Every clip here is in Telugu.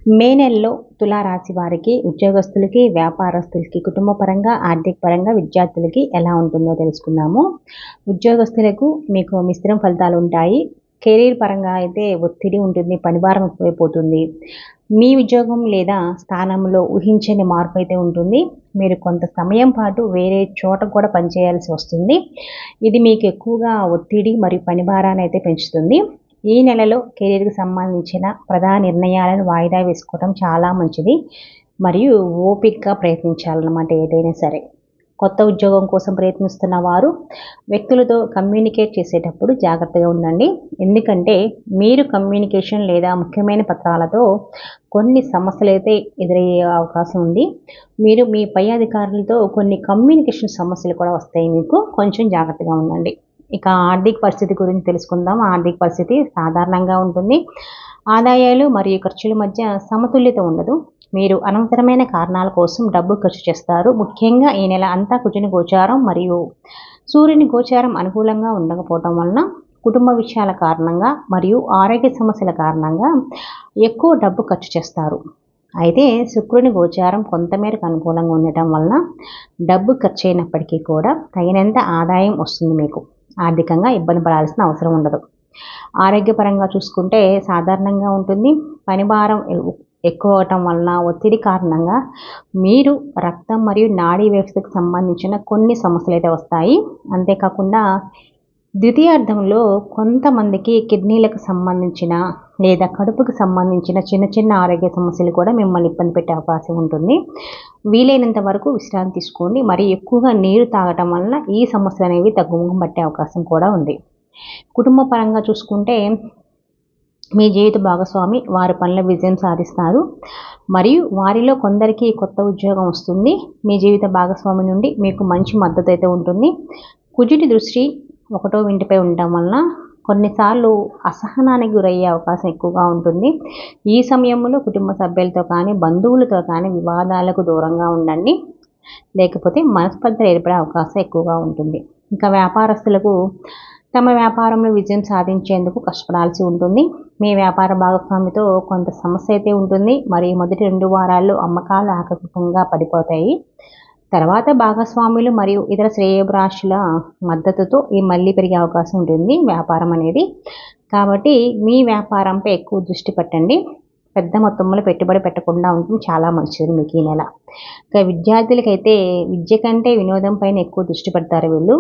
మే నెలలో తులారాశి వారికి, ఉద్యోగస్తులకి, వ్యాపారస్తులకి, కుటుంబ పరంగా, ఆర్థిక పరంగా, విద్యార్థులకి ఎలా ఉంటుందో తెలుసుకుందాము. ఉద్యోగస్తులకు మీకు మిశ్రమ ఫలితాలు ఉంటాయి. కెరీర్ పరంగా అయితే ఒత్తిడి ఉంటుంది, పనిభారం ఎక్కువైపోతుంది. మీ ఉద్యోగం లేదా స్థానంలో ఊహించని మార్పు అయితే ఉంటుంది. మీరు కొంత సమయం పాటు వేరే చోట కూడా పనిచేయాల్సి వస్తుంది. ఇది మీకు ఎక్కువగా ఒత్తిడి మరియు పనిభారాన్ని అయితే పెంచుతుంది. ఈ నెలలో కెరీర్‌కి సంబంధించిన ప్రధాన నిర్ణయాలను వాయిదా వేసుకోవడం చాలా మంచిది. మరియు ఓపికగా ప్రయత్నించాలన్నమాట ఏదైనా సరే. కొత్త ఉద్యోగం కోసం ప్రయత్నిస్తున్న వారు వ్యక్తులతో కమ్యూనికేట్ చేసేటప్పుడు జాగ్రత్తగా ఉండండి. ఎందుకంటే మీరు కమ్యూనికేషన్ లేదా ముఖ్యమైన పత్రాలతో కొన్ని సమస్యలైతే ఎదురయ్యే అవకాశం ఉంది. మీరు మీ పై అధికారులతో కొన్ని కమ్యూనికేషన్ సమస్యలు కూడా వస్తాయి మీకు. కొంచెం జాగ్రత్తగా ఉండండి. ఇక ఆర్థిక పరిస్థితి గురించి తెలుసుకుందాం. ఆర్థిక పరిస్థితి సాధారణంగా ఉంటుంది. ఆదాయాలు మరియు ఖర్చుల మధ్య సమతుల్యత ఉండదు. మీరు అనవసరమైన కారణాల కోసం డబ్బు ఖర్చు చేస్తారు. ముఖ్యంగా ఈ నెల అంతా కుజుని గోచారం మరియు సూర్యుని గోచారం అనుకూలంగా ఉండకపోవటం వలన కుటుంబ విషయాల కారణంగా మరియు ఆరోగ్య సమస్యల కారణంగా ఎక్కువ డబ్బు ఖర్చు చేస్తారు. అయితే శుక్రుని గోచారం కొంతమేరకు అనుకూలంగా ఉండటం వలన డబ్బు ఖర్చు అయినప్పటికీ కూడా తగినంత ఆదాయం వస్తుంది మీకు. ఆర్థికంగా ఇబ్బంది పడాల్సిన అవసరం ఉండదు. ఆరోగ్యపరంగా చూసుకుంటే సాధారణంగా ఉంటుంది. పనిభారం ఎక్కువ అవటం వలన ఒత్తిడి కారణంగా మీరు రక్తం మరియు నాడీ వ్యవస్థకు సంబంధించిన కొన్ని సమస్యలు అయితే వస్తాయి. అంతేకాకుండా ద్వితీయార్థంలో కొంతమందికి కిడ్నీలకు సంబంధించిన లేదా కడుపుకు సంబంధించిన చిన్న చిన్న ఆరోగ్య సమస్యలు కూడా మిమ్మల్ని ఇబ్బంది పెట్టే అవకాశం ఉంటుంది. వీలైనంత వరకు విశ్రాంతి తీసుకోండి. మరి ఎక్కువగా నీరు తాగటం వలన ఈ సమస్యలు అనేవి తగ్గుముఖం పట్టే అవకాశం కూడా ఉంది. కుటుంబ పరంగా చూసుకుంటే మీ జీవిత భాగస్వామి వారి పనుల విజయం సాధిస్తారు మరియు వారిలో కొందరికి కొత్త ఉద్యోగం వస్తుంది. మీ జీవిత భాగస్వామి నుండి మీకు మంచి మద్దతు అయితే ఉంటుంది. కుజుడి దృష్టి 1వ ఇంటిపై ఉండటం వలన కొన్నిసార్లు అసహనానికి గురయ్యే అవకాశం ఎక్కువగా ఉంటుంది. ఈ సమయంలో కుటుంబ సభ్యులతో కానీ బంధువులతో కానీ వివాదాలకు దూరంగా ఉండండి. లేకపోతే మనస్పర్ధలు ఏర్పడే అవకాశం ఎక్కువగా ఉంటుంది. ఇంకా వ్యాపారస్తులకు తమ వ్యాపారంలో విజయం సాధించేందుకు కష్టపడాల్సి ఉంటుంది. మీ వ్యాపార భాగస్వామితో కొంత సమస్య అయితే ఉంటుంది. మరియు మొదటి 2 వారాల్లో అమ్మకాలు ఆకస్మికంగా పడిపోతాయి. తర్వాత భాగస్వాములు మరియు ఇతర శ్రేయోభిలాషుల మద్దతుతో ఈ మళ్ళీ పెరిగే అవకాశం ఉంటుంది వ్యాపారం అనేది. కాబట్టి మీ వ్యాపారంపై ఎక్కువ దృష్టి పెట్టండి. పెద్ద మొత్తంలో పెట్టుబడి పెట్టకుండా ఉండటం చాలా మంచిది మీకు ఈ నెల. ఇక విద్యార్థులకైతే విద్య కంటే వినోదం పైన ఎక్కువ దృష్టి పెడతారు వీళ్ళు.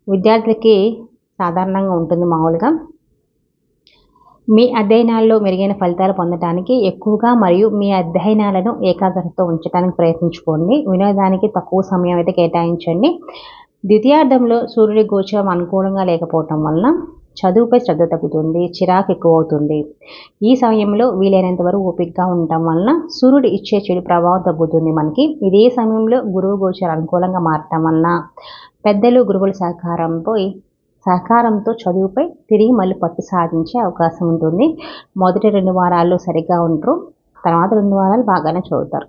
విద్యార్థులకి సాధారణంగా ఉంటుంది మామూలుగా. మీ అధ్యయనాల్లో మెరుగైన ఫలితాలు పొందడానికి ఎక్కువగా మరియు మీ అధ్యయనాలను ఏకాగ్రతతో ఉంచడానికి ప్రయత్నించుకోండి. వినోదానికి తక్కువ సమయం అయితే కేటాయించండి. ద్వితీయార్థంలో సూర్యుడి గోచరం అనుకూలంగా లేకపోవటం వలన చదువుపై శ్రద్ధ తగ్గుతుంది, చిరాకు ఎక్కువ అవుతుంది. ఈ సమయంలో వీలైనంత వరకు ఓపికగా ఉండటం వలన సూర్యుడు ఇచ్చే చెడు ప్రభావం తగ్గుతుంది మనకి. ఇదే సమయంలో గురువు గోచరం అనుకూలంగా మారటం వలన పెద్దలు గురువుల సహకారంతో చదువుపై తిరిగి మళ్ళీ పట్టు సాధించే అవకాశం ఉంటుంది. మొదటి 2 వారాల్లో సరిగ్గా ఉంటారు. తర్వాత 2 వారాలు బాగానే చదువుతారు.